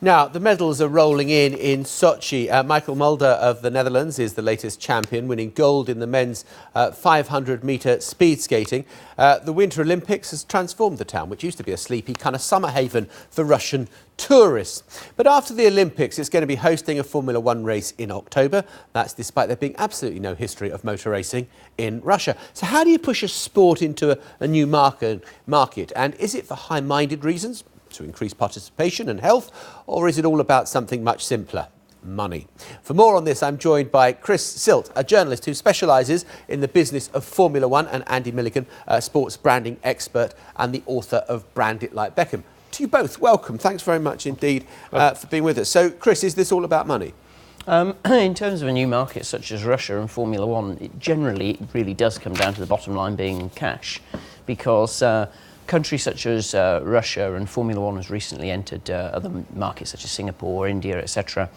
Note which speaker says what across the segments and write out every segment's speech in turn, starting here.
Speaker 1: Now, the medals are rolling in Sochi. Michael Mulder of the Netherlands is the latest champion, winning gold in the men's 500-metre speed skating. The Winter Olympics has transformed the town, which used to be a sleepy kind of summer haven for Russian tourists. But after the Olympics, it's going to be hosting a Formula One race in October. That's despite there being absolutely no history of motor racing in Russia. So how do you push a sport into a new market? And is it for high-minded reasons, to increase participation and health, or is it all about something much simpler? Money. For more on this, I'm joined by Chris Silt, a journalist who specialises in the business of Formula One, and Andy Milligan, a sports branding expert and the author of Brand It Like Beckham. To you both, welcome. Thanks very much indeed for being with us. So, Chris, is this all about money?
Speaker 2: In terms of a new market such as Russia and Formula One, it really does come down to the bottom line being cash, because countries such as Russia and Formula One has recently entered other markets such as Singapore, India, etc.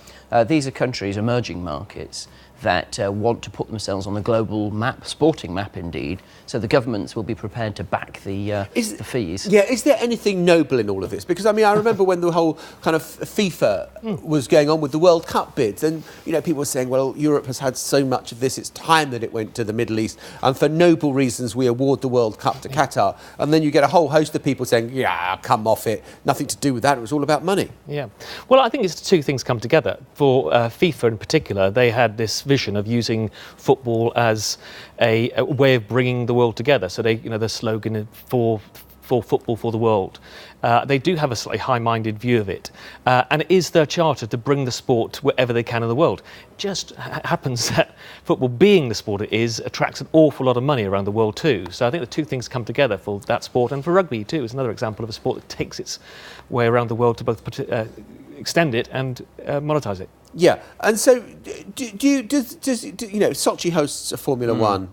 Speaker 2: These are countries, emerging markets, that want to put themselves on the global map, sporting map indeed, so the governments will be prepared to back the fees.
Speaker 1: Yeah, is there anything noble in all of this? Because, I mean, I remember when the whole kind of FIFA was going on with the World Cup bids, and, you know, people were saying, well, Europe has had so much of this, it's time that it went to the Middle East, and for noble reasons we award the World Cup to Qatar. And then you get a whole host of people saying, yeah, come off it, nothing to do with that, it was all about money.
Speaker 3: Yeah, well, I think it's two things come together. For FIFA in particular, they had this vision of using football as a way of bringing the world together. So they, you know, the slogan for football for the world. They do have a slightly high-minded view of it, and it is their charter to bring the sport wherever they can in the world. It just happens that football, being the sport it is, attracts an awful lot of money around the world too. So I think the two things come together for that sport, and for rugby too is another example of a sport that takes its way around the world to both extend it and monetize it.
Speaker 1: Yeah, and so does you know, Sochi hosts a Formula One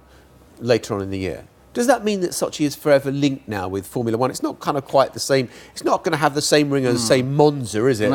Speaker 1: later on in the year. Does that mean that Sochi is forever linked now with Formula One? It's not kind of quite the same. It's not going to have the same ring as, say, Monza, is it?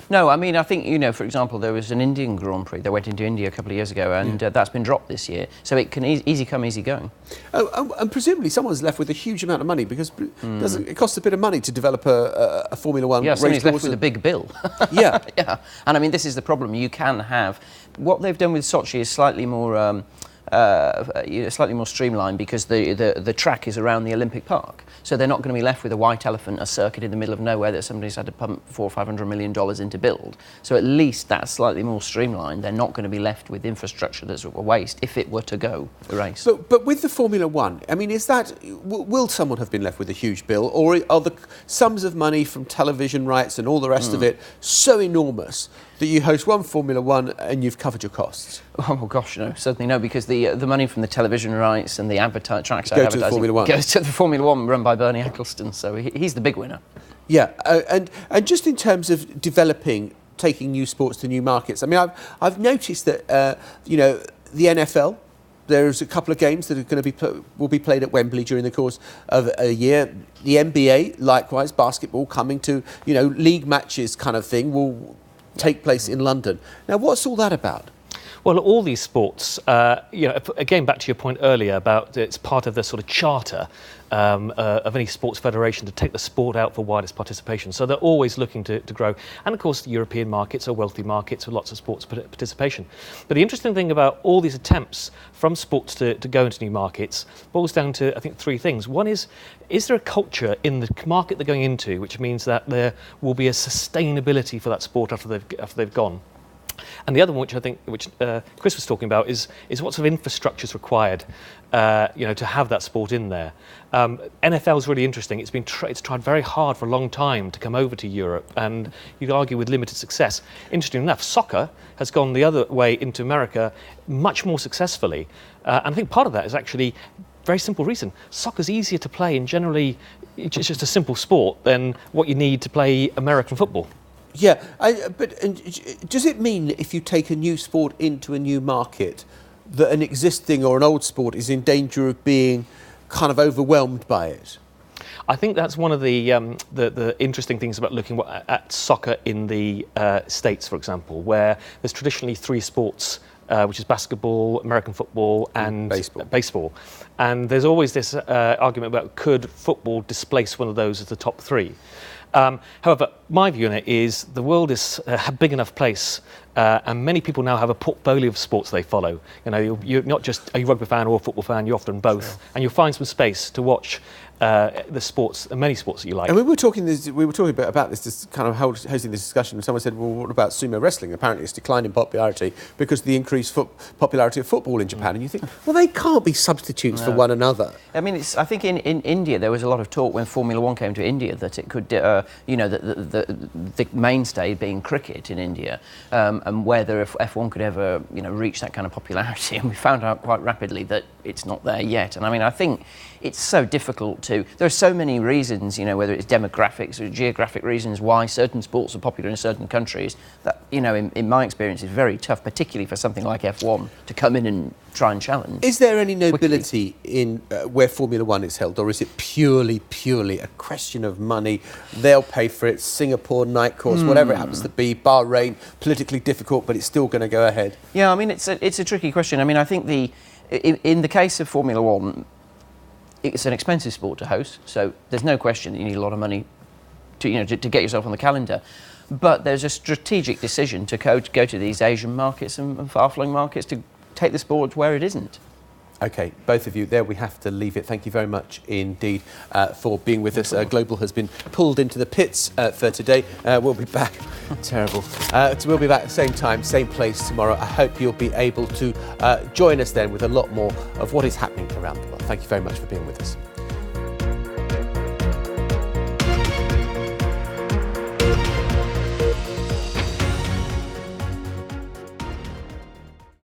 Speaker 2: No. I mean, I think, you know, for example, there was an Indian Grand Prix that went into India a couple of years ago, and that's been dropped this year. So it can easy come, easy go.
Speaker 1: Oh, and presumably someone's left with a huge amount of money, because it costs a bit of money to develop a Formula One race.
Speaker 2: Yeah, somebody's left with a big bill.
Speaker 1: Yeah.
Speaker 2: Yeah. And I mean, this is the problem. You can have... What they've done with Sochi is slightly more... slightly more streamlined, because the track is around the Olympic Park, so they're not going to be left with a white elephant, a circuit in the middle of nowhere that somebody's had to pump $400 or $500 million in to build. So at least that's slightly more streamlined. They're not going to be left with infrastructure that's a waste if it were to go the race.
Speaker 1: But with the Formula One, I mean, will someone have been left with a huge bill, or are the sums of money from television rights and all the rest of it so enormous that you host one Formula One and you've covered your costs?
Speaker 2: Oh gosh, no, certainly no, because the money from the television rights and the trackside
Speaker 1: advertising to the Formula One.
Speaker 2: Goes to the Formula One run by Bernie Ecclestone, so he's the big winner.
Speaker 1: Yeah, and just in terms of taking new sports to new markets, I mean, I've noticed that you know, the NFL, there's a couple of games that are going to will be played at Wembley during the course of a year. The NBA, likewise, basketball coming to, you know, league matches kind of thing will take place in London. Now, what's all that about?
Speaker 3: Well, all these sports, you know, again, back to your point earlier about it's part of the sort of charter of any sports federation to take the sport out for widest participation. So they're always looking to grow. And of course, the European markets are wealthy markets with lots of sports participation. But the interesting thing about all these attempts from sports to go into new markets boils down to, I think, three things. One is there a culture in the market they're going into, which means that there will be a sustainability for that sport after they've gone? And the other one, which Chris was talking about, is what sort of infrastructure is required, you know, to have that sport in there. NFL is really interesting. It's tried very hard for a long time to come over to Europe, and you'd argue with limited success. Interesting enough, soccer has gone the other way into America much more successfully, and I think part of that is actually very simple reason. Soccer's easier to play, and generally it's just a simple sport than what you need to play American football.
Speaker 1: Yeah, but does it mean if you take a new sport into a new market that an existing or an old sport is in danger of being kind of overwhelmed by it?
Speaker 3: I think that's one of the interesting things about looking at soccer in the States, for example, where there's traditionally three sports, which is basketball, American football and baseball. And there's always this argument about could football displace one of those as the top three. However, my view on it is the world is a big enough place, and many people now have a portfolio of sports they follow. You know, you're not just a rugby fan or a football fan, you're often both, sure. And you'll find some space to watch the sports, many sports that you like.
Speaker 1: And we were talking about this kind of hosting this discussion, and someone said, well, what about sumo wrestling? Apparently it's declined in popularity because of the increased popularity of football in Japan. And you think, well, they can't be substitutes for one another.
Speaker 2: I mean, I think in India there was a lot of talk when Formula One came to India that it could, the mainstay being cricket in India, and whether if F1 could ever, reach that kind of popularity. And we found out quite rapidly that it's not there yet. And I mean, I think it's so difficult to. There are so many reasons, whether it's demographics or geographic reasons why certain sports are popular in certain countries. That, in my experience, is very tough, particularly for something like F1 to come in and try and challenge.
Speaker 1: Is there any nobility in where Formula One is held, or is it purely a question of money? They'll pay for it. Singapore night course, whatever it happens to be. Bahrain, politically difficult, but it's still going to go ahead.
Speaker 2: Yeah, I mean, it's a tricky question. I mean, I think in the case of Formula One, it's an expensive sport to host, so there's no question that you need a lot of money to get yourself on the calendar. But there's a strategic decision to go to these Asian markets and far-flung markets to take the sport where it isn't.
Speaker 1: OK, both of you, there we have to leave it. Thank you very much indeed for being with us. Global has been pulled into the pits for today. We'll be back. Terrible. We'll be back at the same time, same place tomorrow. I hope you'll be able to join us then with a lot more of what is happening around the world. Thank you very much for being with us.